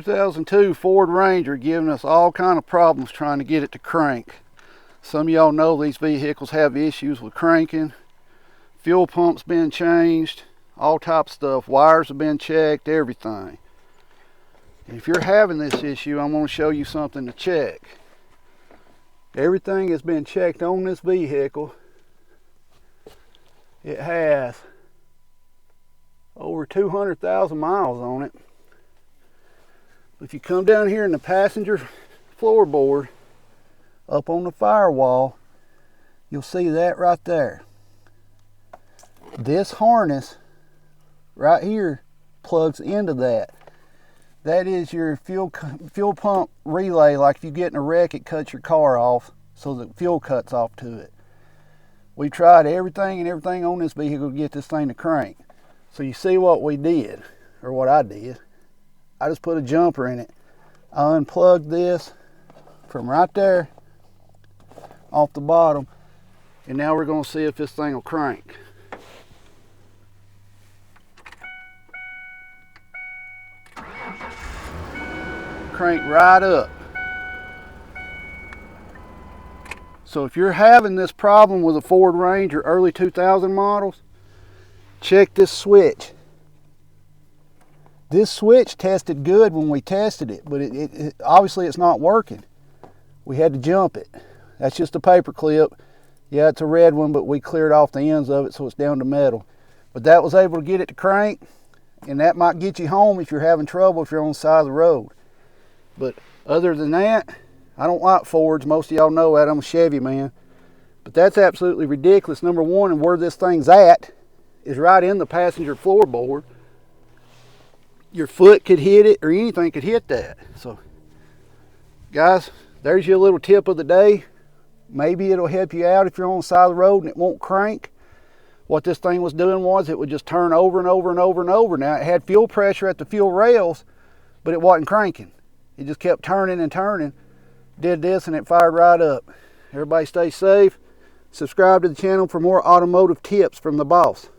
2002 Ford Ranger giving us all kind of problems trying to get it to crank. Some of y'all know these vehicles have issues with cranking. Fuel pumps been changed, all type of stuff. Wires have been checked, everything. And if you're having this issue, I'm going to show you something to check. Everything has been checked on this vehicle. It has over 200,000 miles on it. If you come down here in the passenger floorboard, up on the firewall, you'll see that right there. This harness right here plugs into that. That is your fuel pump relay. Like if you get in a wreck, it cuts your car off, so the fuel cuts off to it. We tried everything on this vehicle to get this thing to crank. So you see what we did, or what I did. I just put a jumper in it. I unplugged this from right there off the bottom, and now we're going to see if this thing will crank. Crank right up. So if you're having this problem with a Ford Ranger early 2000 models, check this switch. This switch tested good when we tested it, but it obviously it's not working. We had to jump it. That's just a paper clip. Yeah, it's a red one, but we cleared off the ends of it so it's down to metal. But that was able to get it to crank, and that might get you home if you're having trouble if you're on the side of the road. But other than that, I don't like Fords. Most of y'all know that. I'm a Chevy man. But that's absolutely ridiculous. Number one, and where this thing's at is right in the passenger floorboard. Your foot could hit it, or anything could hit that. So, guys, there's your little tip of the day. Maybe it'll help you out if you're on the side of the road and it won't crank. What this thing was doing was it would just turn over and over and over and over. Now, it had fuel pressure at the fuel rails, but it wasn't cranking. It just kept turning and turning. Did this and it fired right up. Everybody stay safe. Subscribe to the channel for more automotive tips from the boss.